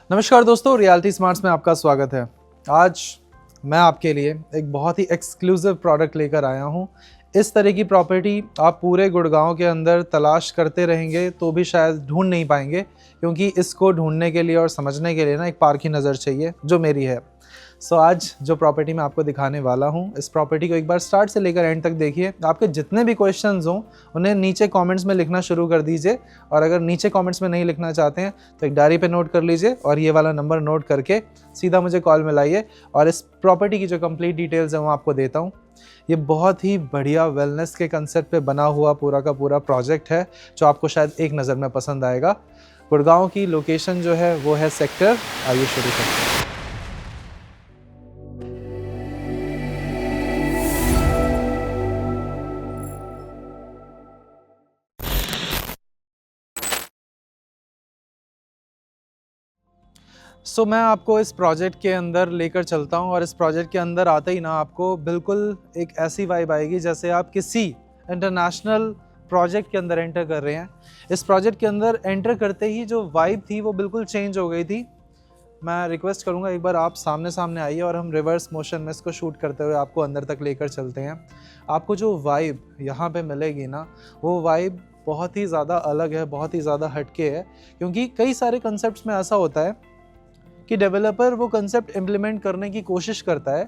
नमस्कार दोस्तों, reality smarts में आपका स्वागत है। आज मैं आपके लिए एक बहुत ही एक्सक्लूसिव प्रोडक्ट लेकर आया हूं। इस तरह की प्रॉपर्टी आप पूरे गुड़गांव के अंदर तलाश करते रहेंगे तो भी शायद ढूंढ नहीं पाएंगे, क्योंकि इसको ढूंढने के लिए और समझने के लिए ना एक पार की नज़र चाहिए, जो मेरी है। आज जो प्रॉपर्टी मैं आपको दिखाने वाला हूँ, इस प्रॉपर्टी को एक बार स्टार्ट से लेकर एंड तक देखिए। आपके जितने भी क्वेश्चंस हों उन्हें नीचे कमेंट्स में लिखना शुरू कर दीजिए, और अगर नीचे कमेंट्स में नहीं लिखना चाहते हैं तो एक डायरी पे नोट कर लीजिए और ये वाला नंबर नोट करके सीधा मुझे कॉल में लाइए, और इस प्रॉपर्टी की जो कंप्लीट डिटेल्स हैं वो आपको देता हूँ। ये बहुत ही बढ़िया वेलनेस के कंसेप्ट पे बना हुआ पूरा का पूरा प्रोजेक्ट है, जो आपको शायद एक नज़र में पसंद आएगा। गुड़गांव की लोकेशन जो है वो है सेक्टर, आइए शुरू करते हैं। मैं आपको इस प्रोजेक्ट के अंदर लेकर चलता हूँ, और इस प्रोजेक्ट के अंदर आते ही ना आपको बिल्कुल एक ऐसी वाइब आएगी जैसे आप किसी इंटरनेशनल प्रोजेक्ट के अंदर एंटर कर रहे हैं। इस प्रोजेक्ट के अंदर एंटर करते ही जो वाइब थी वो बिल्कुल चेंज हो गई थी। मैं रिक्वेस्ट करूँगा एक बार आप सामने आइए और हम रिवर्स मोशन में इसको शूट करते हुए आपको अंदर तक लेकर चलते हैं। आपको जो वाइब यहाँ पे मिलेगी ना, वो वाइब बहुत ही ज़्यादा अलग है, बहुत ही ज़्यादा हटके है। क्योंकि कई सारे कंसेप्ट्स में ऐसा होता है कि डेवलपर वो कंसेप्ट इम्प्लीमेंट करने की कोशिश करता है,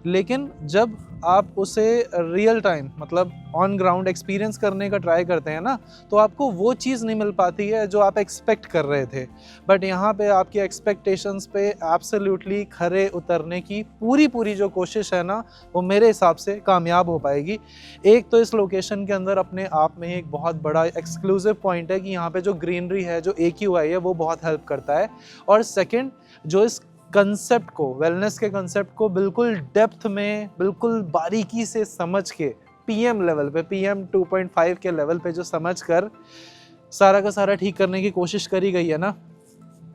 लेकिन जब आप उसे रियल टाइम मतलब ऑन ग्राउंड एक्सपीरियंस करने का ट्राई करते हैं ना, तो आपको वो चीज़ नहीं मिल पाती है जो आप एक्सपेक्ट कर रहे थे। बट यहाँ पे आपकी एक्सपेक्टेशंस पे एब्सोल्युटली खरे उतरने की पूरी जो कोशिश है ना, वो मेरे हिसाब से कामयाब हो पाएगी। एक तो इस लोकेशन के अंदर अपने आप में एक बहुत बड़ा एक्सक्लूसिव पॉइंट है कि यहाँ पे जो ग्रीनरी है, जो AQI है, वो बहुत हेल्प करता है। और सेकेंड, जो इस कंसेप्ट को, वेलनेस के कंसेप्ट को बिल्कुल डेप्थ में, बिल्कुल बारीकी से समझ के PM लेवल पे, PM 2.5 के लेवल पे जो समझ कर सारा का सारा ठीक करने की कोशिश करी गई है ना,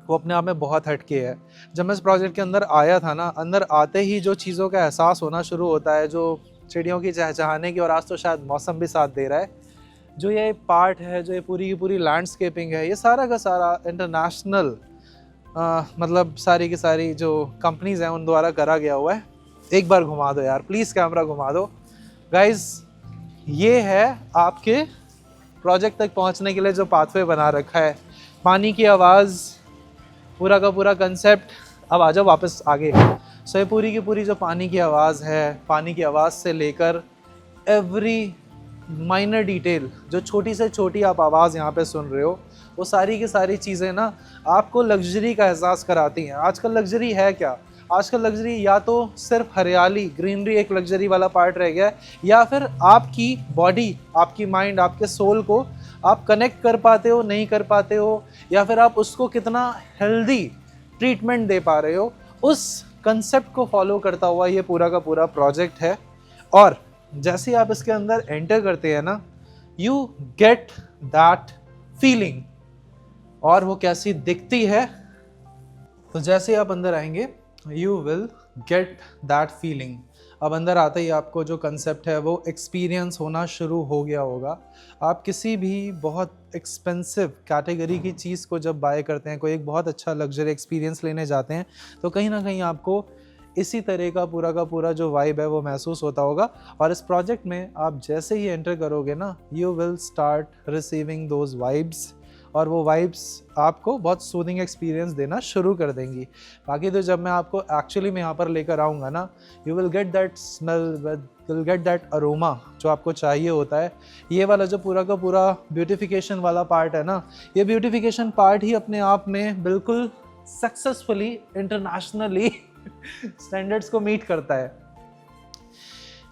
वो अपने आप में बहुत हटके है। जब मैं इस प्रोजेक्ट के अंदर आया था ना, अंदर आते ही जो चीज़ों का एहसास होना शुरू होता है, जो चिड़ियों की चहचहाने की, और आज तो शायद मौसम भी साथ दे रहा है, जो ये पार्ट है, जो ये पूरी की पूरी लैंडस्केपिंग है, ये सारा का सारा इंटरनेशनल मतलब सारी की सारी जो कंपनीज हैं उन द्वारा करा गया हुआ है। एक बार घुमा दो यार, प्लीज़ कैमरा घुमा दो गाइस। ये है आपके प्रोजेक्ट तक पहुंचने के लिए जो पाथवे बना रखा है। पानी की आवाज़, पूरा का पूरा कंसेप्ट। अब आ जाओ वापस आगे। ये पूरी की पूरी जो पानी की आवाज़ है, पानी की आवाज़ से लेकर एवरी माइनर डिटेल, जो छोटी से छोटी आप आवाज़ यहाँ पे सुन रहे हो, वो सारी की सारी चीज़ें ना आपको लग्जरी का एहसास कराती हैं। आजकल लग्जरी है क्या? आजकल लग्जरी या तो सिर्फ हरियाली, ग्रीनरी एक लग्जरी वाला पार्ट रह गया है, या फिर आपकी बॉडी, आपकी माइंड, आपके सोल को आप कनेक्ट कर पाते हो, नहीं कर पाते हो, या फिर आप उसको कितना हेल्दी ट्रीटमेंट दे पा रहे हो। उस कंसेप्ट को फॉलो करता हुआ ये पूरा का पूरा प्रोजेक्ट है। और जैसे आप इसके अंदर एंटर करते हैं ना, यू गेट दैट फीलिंग। और वो कैसी दिखती है, तो जैसे आप अंदर आएंगे you will get that feeling. अब अंदर आते ही आपको जो कंसेप्ट है वो एक्सपीरियंस होना शुरू हो गया होगा। आप किसी भी बहुत एक्सपेंसिव कैटेगरी की चीज़ को जब बाय करते हैं, कोई एक बहुत अच्छा लग्जरी एक्सपीरियंस लेने जाते हैं, तो कहीं ना कहीं आपको इसी तरह का पूरा जो वाइब है वो महसूस होता होगा। और इस प्रोजेक्ट में आप जैसे ही एंटर करोगे ना, you will start receiving those vibes, और वो वाइब्स आपको बहुत सूदिंग एक्सपीरियंस देना शुरू कर देंगी। बाकी तो जब मैं आपको एक्चुअली में यहाँ पर लेकर आऊँगा ना, you will get that smell, will get that aroma जो आपको चाहिए होता है। ये वाला जो पूरा का पूरा ब्यूटिफिकेशन वाला पार्ट है ना, ये ब्यूटिफिकेशन पार्ट ही अपने आप में बिल्कुल सक्सेसफुली इंटरनेशनली स्टैंडर्ड्स को मीट करता है।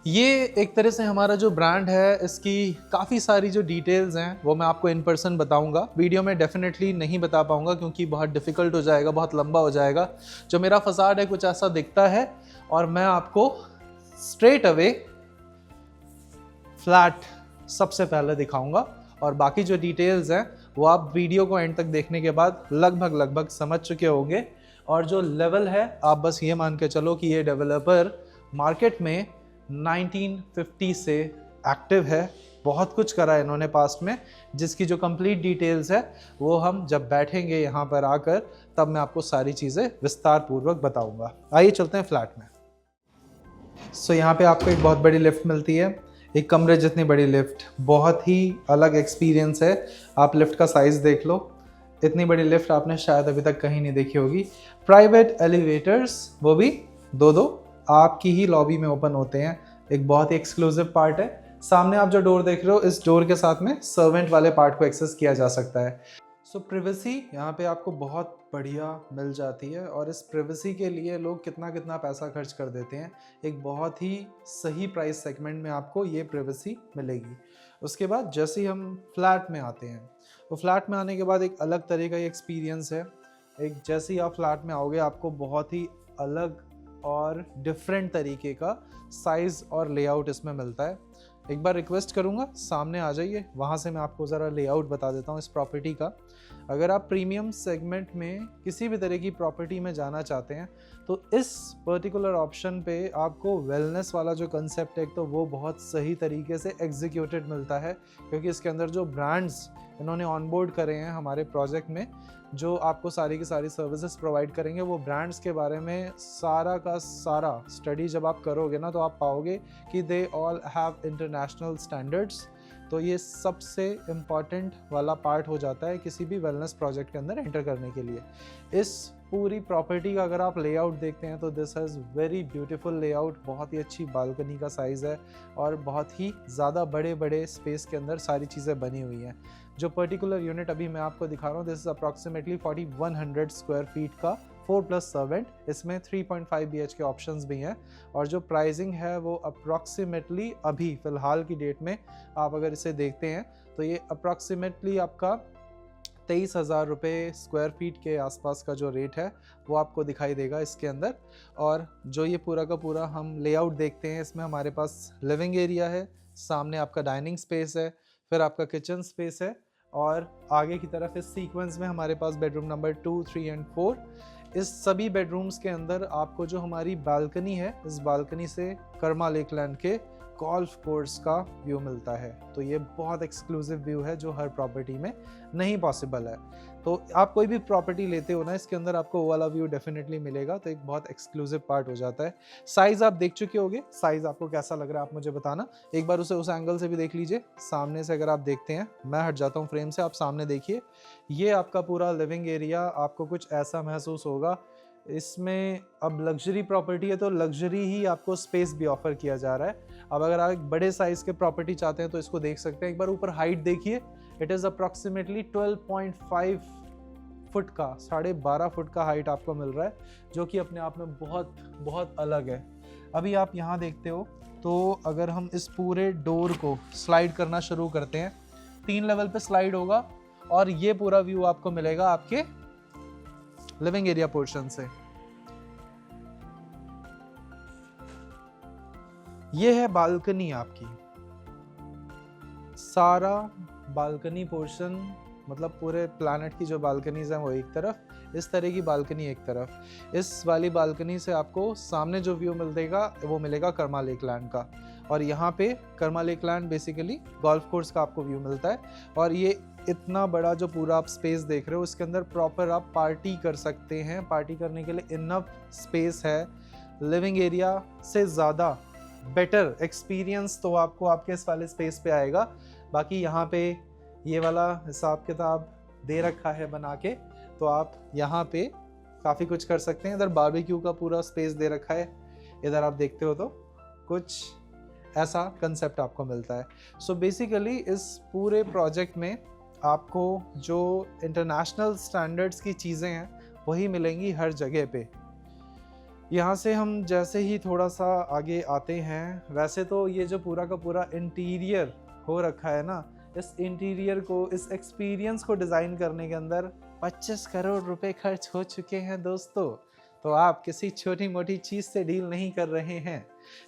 ये एक तरह से हमारा जो ब्रांड है, इसकी काफ़ी सारी जो डिटेल्स हैं वो मैं आपको इन पर्सन बताऊंगा। वीडियो में डेफिनेटली नहीं बता पाऊंगा क्योंकि बहुत डिफ़िकल्ट हो जाएगा, बहुत लंबा हो जाएगा। जो मेरा फसाड है कुछ ऐसा दिखता है, और मैं आपको स्ट्रेट अवे फ्लैट सबसे पहले दिखाऊंगा, और बाकी जो डिटेल्स हैं वो आप वीडियो को एंड तक देखने के बाद लगभग समझ चुके होंगे। और जो लेवल है, आप बस ये मान के चलो कि ये डेवलपर मार्केट में 1950 से एक्टिव है। बहुत कुछ करा है इन्होंने पास्ट में, जिसकी जो कंप्लीट डिटेल्स है वो हम जब बैठेंगे यहाँ पर आकर तब मैं आपको सारी चीज़ें विस्तार पूर्वक बताऊंगा। आइए चलते हैं फ्लैट में। सो यहाँ पे आपको एक बहुत बड़ी लिफ्ट मिलती है, एक कमरे जितनी बड़ी लिफ्ट, बहुत ही अलग एक्सपीरियंस है। आप लिफ्ट का साइज़ देख लो, इतनी बड़ी लिफ्ट आपने शायद अभी तक कहीं नहीं देखी होगी। प्राइवेट एलिवेटर्स, वो भी दो दो आपकी ही लॉबी में ओपन होते हैं, एक बहुत ही एक्सक्लूसिव पार्ट है। सामने आप जो डोर देख रहे हो, इस डोर के साथ में सर्वेंट वाले पार्ट को एक्सेस किया जा सकता है। सो प्रिवेसी यहाँ पे आपको बहुत बढ़िया मिल जाती है, और इस प्रिवेसी के लिए लोग कितना कितना पैसा खर्च कर देते हैं। एक बहुत ही सही प्राइस सेगमेंट में आपको ये प्रिवेसी मिलेगी। उसके बाद जैसे ही हम फ्लैट में आते हैं, तो फ्लैट में आने के बाद एक अलग तरह का एक्सपीरियंस है। एक जैसे ही आप फ्लैट में आओगे, आपको बहुत ही अलग और डिफरेंट तरीके का साइज़ और लेआउट इसमें मिलता है। एक बार रिक्वेस्ट करूंगा सामने आ जाइए, वहाँ से मैं आपको ज़रा लेआउट बता देता हूँ इस प्रॉपर्टी का। अगर आप प्रीमियम सेगमेंट में किसी भी तरह की प्रॉपर्टी में जाना चाहते हैं तो इस पर्टिकुलर ऑप्शन पे आपको वेलनेस वाला जो कंसेप्ट है तो वो बहुत सही तरीके से एग्जीक्यूटेड मिलता है, क्योंकि इसके अंदर जो ब्रांड्स इन्होंने ऑनबोर्ड करे हैं हमारे प्रोजेक्ट में, जो आपको सारी की सारी सर्विसेज प्रोवाइड करेंगे, वो ब्रांड्स के बारे में सारा का सारा स्टडी जब आप करोगे ना, तो आप पाओगे कि they all have international standards. तो ये सबसे इम्पॉर्टेंट वाला पार्ट हो जाता है किसी भी वेलनेस प्रोजेक्ट के अंदर एंटर करने के लिए। इस पूरी प्रॉपर्टी का अगर आप लेआउट देखते हैं तो this has very beautiful layout, बहुत ही अच्छी बालकनी का साइज़ है और बहुत ही ज़्यादा बड़े बड़े स्पेस के अंदर सारी चीज़ें बनी हुई हैं। जो पर्टिकुलर यूनिट अभी मैं आपको दिखा रहा हूँ, this is approximately 4100 square feet का 4+ सर्वेंट। इसमें 3.5 BHK ऑप्शंस भी हैं, और जो प्राइसिंग है वो अप्रॉक्सीमेटली अभी फ़िलहाल की डेट में आप अगर इसे देखते हैं तो ये अप्रॉक्सीमेटली आपका 23,000 रुपये स्क्वायर फीट के आसपास का जो रेट है वो आपको दिखाई देगा इसके अंदर। और जो ये पूरा का पूरा हम लेआउट देखते हैं, इसमें हमारे पास लिविंग एरिया है, सामने आपका डाइनिंग स्पेस है, फिर आपका किचन स्पेस है, और आगे की तरफ इस सीक्वेंस में हमारे पास बेडरूम नंबर 2, 3 एंड 4। इस सभी बेडरूम्स के अंदर आपको जो हमारी बालकनी है, इस बालकनी से कर्मा लेक लैंड के गोल्फ कोर्स का व्यू मिलता है। तो ये बहुत एक्सक्लूसिव व्यू है जो हर प्रॉपर्टी में नहीं पॉसिबल है। तो आप कोई भी प्रॉपर्टी लेते हो ना, इसके अंदर आपको वो वाला व्यू डेफिनेटली मिलेगा, तो एक बहुत एक्सक्लूसिव पार्ट हो जाता है। साइज़ आप देख चुके होगे, साइज़ आपको कैसा लग रहा है आप मुझे बताना। एक बार उसे उस एंगल से भी देख लीजिए, सामने से अगर आप देखते हैं, मैं हट जाता हूँ फ्रेम से, आप सामने देखिए, ये आपका पूरा लिविंग एरिया आपको कुछ ऐसा महसूस होगा। इसमें अब लग्जरी प्रॉपर्टी है तो लग्जरी ही आपको स्पेस भी ऑफर किया जा रहा है। अब अगर आप एक बड़े साइज के प्रॉपर्टी चाहते हैं तो इसको देख सकते हैं। एक बार ऊपर हाइट देखिए, इट इज़ अप्रॉक्सीमेटली 12.5 फुट का, 12.5 फुट का हाइट आपको मिल रहा है, जो कि अपने आप में बहुत बहुत अलग है। अभी आप यहाँ देखते हो तो अगर हम इस पूरे डोर को स्लाइड करना शुरू करते हैं, 3 लेवल पे स्लाइड होगा और ये पूरा व्यू आपको मिलेगा आपके लिविंग एरिया पोर्शन से। ये है बालकनी आपकी, सारा बालकनी पोर्शन, मतलब पूरे प्लैनेट की जो बालकनीज हैं वो एक तरफ, इस तरह की बालकनी एक तरफ। इस वाली बालकनी से आपको सामने जो व्यू मिलेगा वो मिलेगा कर्मा लेक लैंड का, और यहाँ पे Karma lake land basically golf course का आपको व्यू मिलता है। और ये इतना बड़ा जो पूरा आप स्पेस देख रहे हो, इसके अंदर प्रॉपर आप पार्टी कर सकते हैं। पार्टी करने के लिए इनफ स्पेस है। लिविंग एरिया से ज़्यादा बेटर एक्सपीरियंस तो आपको आपके इस वाले स्पेस पे आएगा। बाकी यहाँ पे ये वाला हिसाब किताब दे रखा है बना के, तो आप यहाँ पे काफ़ी कुछ कर सकते हैं। इधर बारबेक्यू का पूरा स्पेस दे रखा है, इधर आप देखते हो तो कुछ ऐसा कंसेप्ट आपको मिलता है। सो बेसिकली इस पूरे प्रोजेक्ट में आपको जो इंटरनेशनल स्टैंडर्ड्स की चीज़ें हैं वही मिलेंगी हर जगह पे। यहाँ से हम जैसे ही थोड़ा सा आगे आते हैं, वैसे तो ये जो पूरा का पूरा इंटीरियर हो रखा है ना, इस इंटीरियर को, इस एक्सपीरियंस को डिज़ाइन करने के अंदर 25 करोड़ रुपए खर्च हो चुके हैं दोस्तों। तो आप किसी छोटी मोटी चीज़ से डील नहीं कर रहे हैं।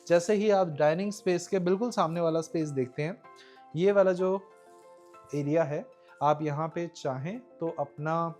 जैसे ही आप डाइनिंग स्पेस के बिल्कुल सामने वाला स्पेस देखते हैं, ये वाला जो एरिया है, आप यहाँ पे चाहें तो अपना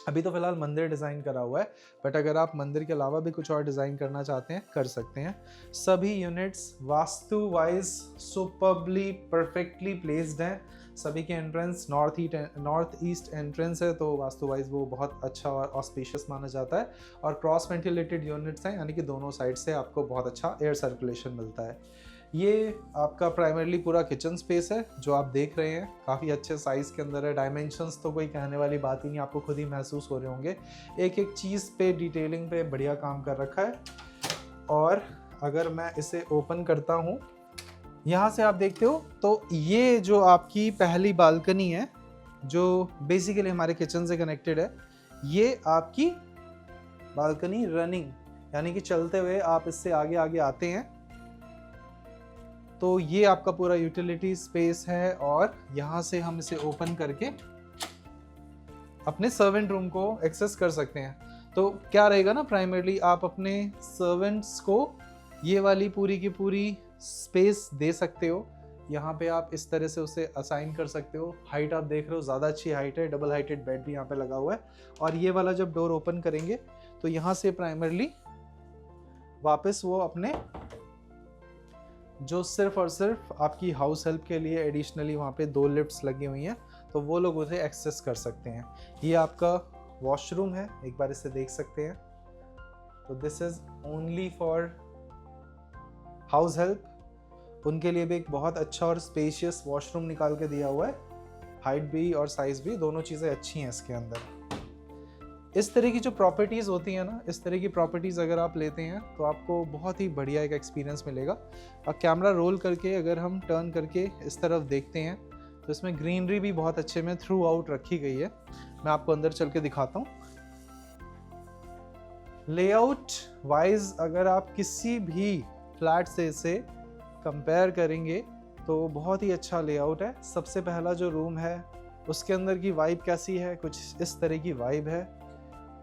अभी तो फिलहाल मंदिर डिज़ाइन करा हुआ है, बट अगर आप मंदिर के अलावा भी कुछ और डिज़ाइन करना चाहते हैं कर सकते हैं। सभी units vastu wise superbly perfectly placed हैं। सभी के एंट्रेंस नॉर्थ ईस्ट एंट्रेंस है, तो वास्तु वाइज वो बहुत अच्छा और ऑस्पिशियस माना जाता है। और क्रॉस वेंटिलेटेड यूनिट्स हैं, यानी कि दोनों साइड से आपको बहुत अच्छा एयर सर्कुलेशन मिलता है। ये आपका प्राइमरली पूरा किचन स्पेस है जो आप देख रहे हैं, काफ़ी अच्छे साइज़ के अंदर है। डायमेंशंस तो कोई कहने वाली बात ही नहीं, आपको खुद ही महसूस हो रहे होंगे। एक एक चीज़ पे डिटेलिंग पे बढ़िया काम कर रखा है। और अगर मैं इसे ओपन करता हूँ, यहाँ से आप देखते हो तो ये जो आपकी पहली बालकनी है जो बेसिकली हमारे किचन से कनेक्टेड है, ये आपकी बालकनी रनिंग, यानी कि चलते हुए आप इससे आगे आगे आते हैं तो ये आपका पूरा यूटिलिटी स्पेस है। और यहाँ से हम इसे ओपन करके अपने सर्वेंट रूम को एक्सेस कर सकते हैं। तो क्या रहेगा ना, प्राइमरली आप अपने सर्वेंट्स को ये वाली पूरी की पूरी स्पेस दे सकते हो। यहाँ पे आप इस तरह से उसे असाइन कर सकते हो। हाइट आप देख रहे हो, ज़्यादा अच्छी हाइट है। डबल हाइटेड बेड भी यहाँ पे लगा हुआ है। और ये वाला जब डोर ओपन करेंगे तो यहाँ से प्राइमरली वापस वो अपने जो सिर्फ और सिर्फ आपकी हाउस हेल्प के लिए एडिशनली वहाँ पे 2 लिफ्ट्स लगी हुई हैं, तो वो लोग उसे एक्सेस कर सकते हैं। ये आपका वॉशरूम है, एक बार इसे देख सकते हैं। तो this is only for house help, उनके लिए भी एक बहुत अच्छा और स्पेशियस वॉशरूम निकाल के दिया हुआ है। हाइट भी और साइज़ भी दोनों चीज़ें अच्छी हैं इसके अंदर। इस तरह की जो प्रॉपर्टीज़ होती हैं ना, इस तरह की प्रॉपर्टीज़ अगर आप लेते हैं तो आपको बहुत ही बढ़िया एक एक्सपीरियंस मिलेगा। और कैमरा रोल करके अगर हम टर्न करके इस तरफ देखते हैं तो इसमें ग्रीनरी भी बहुत अच्छे में थ्रू आउट रखी गई है। मैं आपको अंदर चल के दिखाता हूँ। लेआउट वाइज अगर आप किसी भी फ्लैट से इसे कंपेयर करेंगे तो बहुत ही अच्छा लेआउट है। सबसे पहला जो रूम है उसके अंदर की वाइब कैसी है, कुछ इस तरह की वाइब है।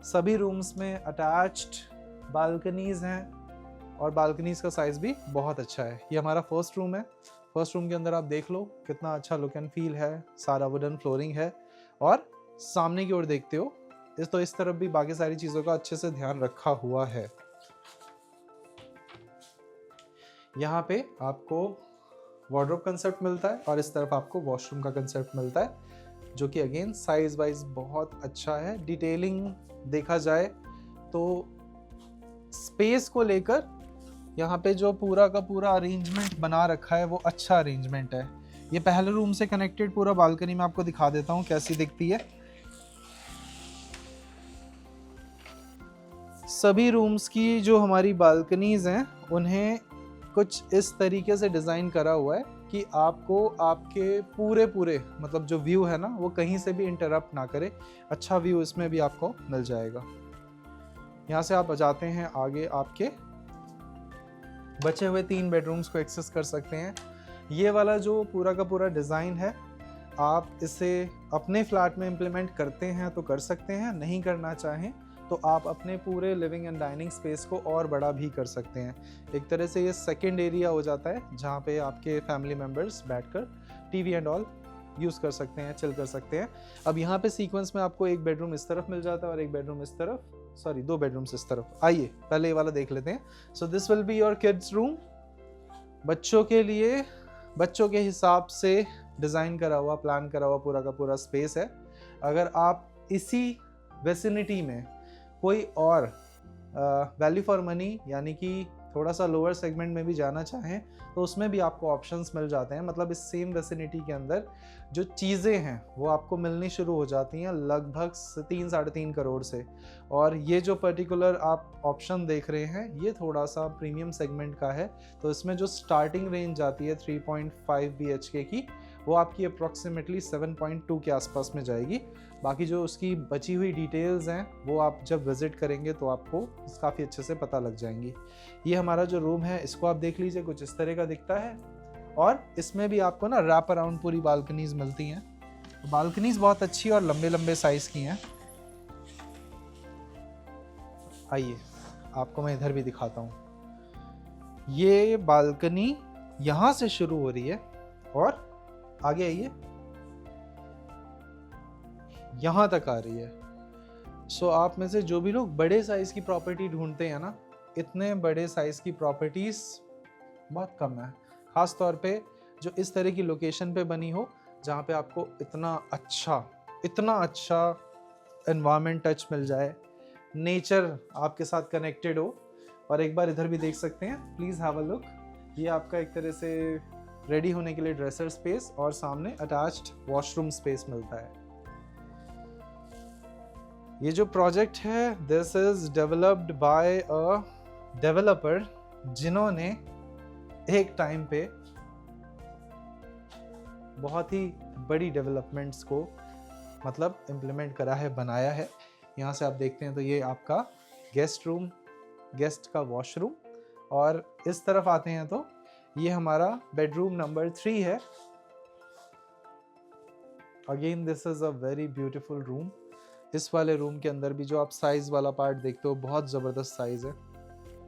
सभी रूम्स में अटैच्ड बालकनीज़ हैं और बालकनीज़ का साइज़ भी बहुत अच्छा है। ये हमारा फर्स्ट रूम है। फर्स्ट रूम के अंदर आप देख लो कितना अच्छा लुक एंड फील है, सारा वुडन फ्लोरिंग है। और सामने की ओर देखते हो इस तरफ भी बाकी सारी चीज़ों का अच्छे से ध्यान रखा हुआ है। यहाँ पे आपको वार्डरोब कंसेप्ट मिलता है और इस तरफ आपको वॉशरूम का कंसेप्ट मिलता है, जो कि अगेन साइज वाइज बहुत अच्छा है। डिटेलिंग देखा जाए तो स्पेस को लेकर यहाँ पे जो पूरा का पूरा अरेंजमेंट बना रखा है वो अच्छा अरेंजमेंट है। ये पहले रूम से कनेक्टेड पूरा बालकनी में आपको दिखा देता हूँ कैसी दिखती है। सभी रूम्स की जो हमारी बालकनीज हैं उन्हें कुछ इस तरीके से डिज़ाइन करा हुआ है कि आपको आपके पूरे मतलब जो व्यू है ना वो कहीं से भी इंटरप्ट ना करे। अच्छा व्यू इसमें भी आपको मिल जाएगा। यहाँ से आप जाते हैं आगे, आपके बचे हुए 3 बेडरूम्स को एक्सेस कर सकते हैं। ये वाला जो पूरा का पूरा डिज़ाइन है आप इसे अपने फ्लैट में इम्प्लीमेंट करते हैं तो कर सकते हैं, नहीं करना चाहें तो आप अपने पूरे लिविंग एंड डाइनिंग स्पेस को और बड़ा भी कर सकते हैं। एक तरह से ये सेकंड एरिया हो जाता है जहाँ पे आपके फैमिली मेम्बर्स बैठकर टीवी एंड ऑल यूज़ कर सकते हैं, चिल कर सकते हैं। अब यहाँ पे सीक्वेंस में आपको एक बेडरूम इस तरफ मिल जाता है और एक बेडरूम इस तरफ, सॉरी 2 बेडरूम्स इस तरफ। आइए पहले ये वाला देख लेते हैं। So this will be your kids room. बच्चों के लिए बच्चों के हिसाब से डिज़ाइन करा हुआ, प्लान करा हुआ पूरा का पूरा स्पेस है। अगर आप इसी वेसिनिटी में कोई और वैल्यू फॉर मनी यानी कि थोड़ा सा लोअर सेगमेंट में भी जाना चाहें तो उसमें भी आपको ऑप्शंस मिल जाते हैं। मतलब इस सेम वेसिनिटी के अंदर जो चीज़ें हैं वो आपको मिलनी शुरू हो जाती हैं लगभग 3-3.5 करोड़ से। और ये जो पर्टिकुलर आप ऑप्शन देख रहे हैं ये थोड़ा सा प्रीमियम सेगमेंट का है, तो इसमें जो स्टार्टिंग रेंज आती है 3.5 BHK की वो आपकी अप्रॉक्सीमेटली 7.2 के आसपास में जाएगी। बाकी जो उसकी बची हुई डिटेल्स हैं वो आप जब विज़िट करेंगे तो आपको काफ़ी अच्छे से पता लग जाएंगी। ये हमारा जो रूम है इसको आप देख लीजिए, कुछ इस तरह का दिखता है। और इसमें भी आपको ना रैप अराउंड पूरी बालकनीज मिलती हैं। बालकनीज बहुत अच्छी और लंबे लंबे साइज़ की हैं। आइए आपको मैं इधर भी दिखाता हूँ। ये बालकनी यहाँ से शुरू हो रही है और आगे आइए यहाँ तक आ रही है। सो आप में से जो भी लोग बड़े साइज़ की प्रॉपर्टी ढूंढते हैं ना, इतने बड़े साइज़ की प्रॉपर्टीज़ बहुत कम है, ख़ास तौर पे जो इस तरह की लोकेशन पे बनी हो जहाँ पे आपको इतना अच्छा एनवायरनमेंट टच मिल जाए, नेचर आपके साथ कनेक्टेड हो। और एक बार इधर भी देख सकते हैं, प्लीज़ हैव अ लुक। ये आपका एक तरह से रेडी होने के लिए ड्रेसर स्पेस और सामने अटैच्ड वॉशरूम स्पेस मिलता है। ये जो प्रोजेक्ट है, this is developed by a developer जिन्होंने एक टाइम पे बहुत ही बड़ी डेवलपमेंट्स को मतलब इम्प्लीमेंट करा है, बनाया है। यहाँ से आप देखते हैं तो ये आपका गेस्ट रूम, गेस्ट का वॉशरूम, और इस तरफ आते हैं तो ये हमारा बेडरूम नंबर 3 है। Again this is a very beautiful room. इस वाले रूम के अंदर भी जो आप साइज वाला पार्ट देखते हो, बहुत ज़बरदस्त साइज है,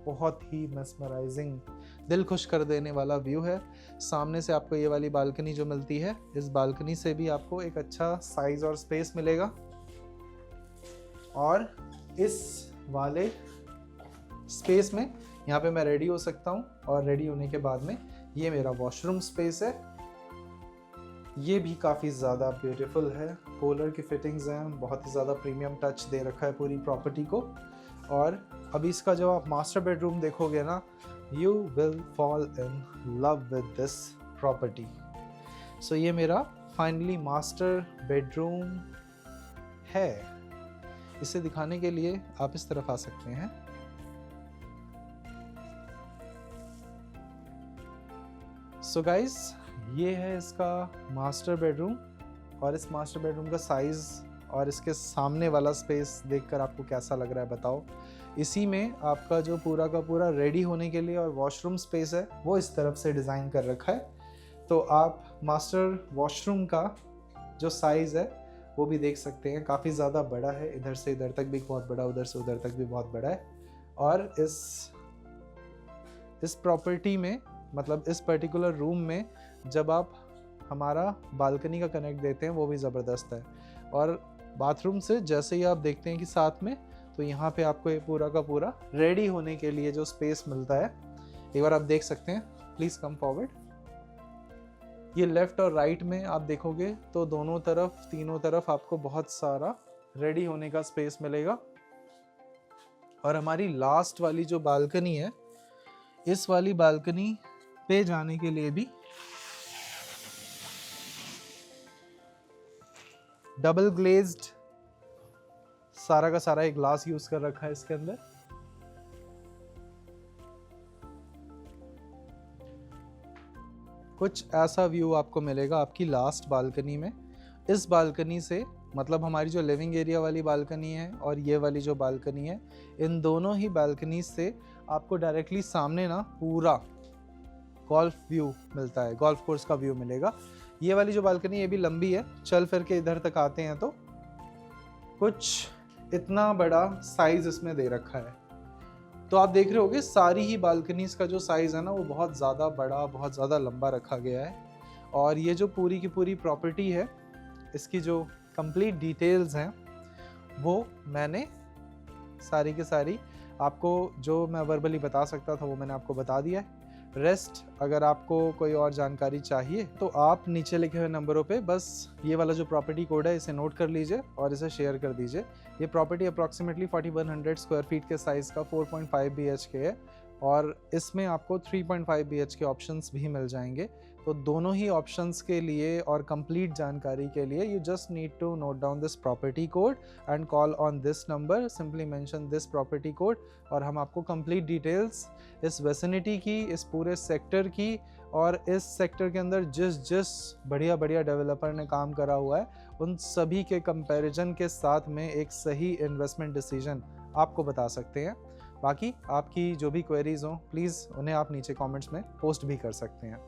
बहुत ही मेस्मराइजिंग, दिल खुश कर देने वाला व्यू है। सामने से आपको ये वाली बालकनी जो मिलती है, इस बालकनी से भी आपको एक अच्छा साइज और स्पेस मिलेगा। और इस वाले स्पेस में यहाँ पे मैं रेडी हो सकता हूँ, और रेडी होने के बाद में ये मेरा वॉशरूम स्पेस है। ये भी काफ़ी ज़्यादा ब्यूटीफुल है, पोलर की फिटिंग्स हैं, बहुत ही ज़्यादा प्रीमियम टच दे रखा है पूरी प्रॉपर्टी को। और अभी इसका जब आप मास्टर बेडरूम देखोगे ना, you will fall in love with this property. So ये मेरा फाइनली मास्टर बेडरूम है। इसे दिखाने के लिए आप इस तरफ आ सकते हैं। सो गाइज, ये है इसका मास्टर बेडरूम, और इस मास्टर बेडरूम का साइज़ और इसके सामने वाला स्पेस देखकर आपको कैसा लग रहा है बताओ। इसी में आपका जो पूरा का पूरा रेडी होने के लिए और वॉशरूम स्पेस है वो इस तरफ से डिज़ाइन कर रखा है। तो आप मास्टर वॉशरूम का जो साइज़ है वो भी देख सकते हैं, काफ़ी ज़्यादा बड़ा है, इधर से इधर तक भी बहुत बड़ा, उधर से उधर तक भी बहुत बड़ा है। और इस प्रॉपर्टी में, मतलब इस पर्टिकुलर रूम में जब आप हमारा बालकनी का कनेक्ट देते हैं वो भी ज़बरदस्त है। और बाथरूम से जैसे ही आप देखते हैं कि साथ में, तो यहाँ पे आपको ये पूरा का पूरा रेडी होने के लिए जो स्पेस मिलता है, एक बार आप देख सकते हैं। Please come forward. ये लेफ़्ट और राइट में आप देखोगे तो दोनों तरफ, तीनों तरफ आपको बहुत सारा रेडी होने का स्पेस मिलेगा। और हमारी लास्ट वाली जो बालकनी है, इस वाली बालकनी पे जाने के लिए भी डबल ग्लेज्ड सारा का सारा एक ग्लास यूज कर रखा है इसके अंदर। कुछ ऐसा व्यू आपको मिलेगा आपकी लास्ट बालकनी में। इस बालकनी से, मतलब हमारी जो लिविंग एरिया वाली बालकनी है और ये वाली जो बालकनी है, इन दोनों ही बालकनी से आपको डायरेक्टली सामने ना पूरा गोल्फ व्यू मिलता है, गोल्फ कोर्स का व्यू मिलेगा। ये वाली जो बालकनी ये भी लंबी है, चल फिर के इधर तक आते हैं तो कुछ इतना बड़ा साइज इसमें दे रखा है। तो आप देख रहे होगे सारी ही बालकनीज का जो साइज है ना वो बहुत ज़्यादा बड़ा, बहुत ज़्यादा लंबा रखा गया है। और ये जो पूरी की पूरी प्रॉपर्टी है, इसकी जो कंप्लीट डिटेल्स हैं वो मैंने सारी की सारी आपको, जो मैं वर्बली बता सकता था वो मैंने आपको बता दिया है। रेस्ट अगर आपको कोई और जानकारी चाहिए तो आप नीचे लिखे हुए नंबरों पे बस ये वाला जो प्रॉपर्टी कोड है इसे नोट कर लीजिए और इसे शेयर कर दीजिए। ये प्रॉपर्टी अप्रॉक्सीमेटली 4100 स्क्वायर फीट के साइज़ का 4.5 BHK है, और इसमें आपको 3.5 BHK ऑप्शंस भी मिल जाएंगे। तो दोनों ही ऑप्शंस के लिए और कंप्लीट जानकारी के लिए you just need to note down this property code and call on this number, simply mention this property code, और हम आपको कंप्लीट डिटेल्स इस वेसिनिटी की, इस पूरे सेक्टर की, और इस सेक्टर के अंदर जिस बढ़िया बढ़िया डेवलपर ने काम करा हुआ है उन सभी के कंपैरिजन के साथ में एक सही इन्वेस्टमेंट डिसीजन आपको बता सकते हैं। बाकी आपकी जो भी क्वेरीज हों प्लीज़ उन्हें आप नीचे कमेंट्स में पोस्ट भी कर सकते हैं।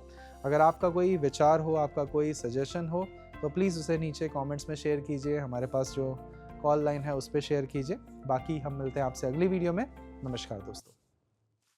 अगर आपका कोई विचार हो, आपका कोई सजेशन हो तो प्लीज़ उसे नीचे कमेंट्स में शेयर कीजिए। हमारे पास जो कॉल लाइन है उस पर शेयर कीजिए। बाकी हम मिलते हैं आपसे अगली वीडियो में। नमस्कार दोस्तों।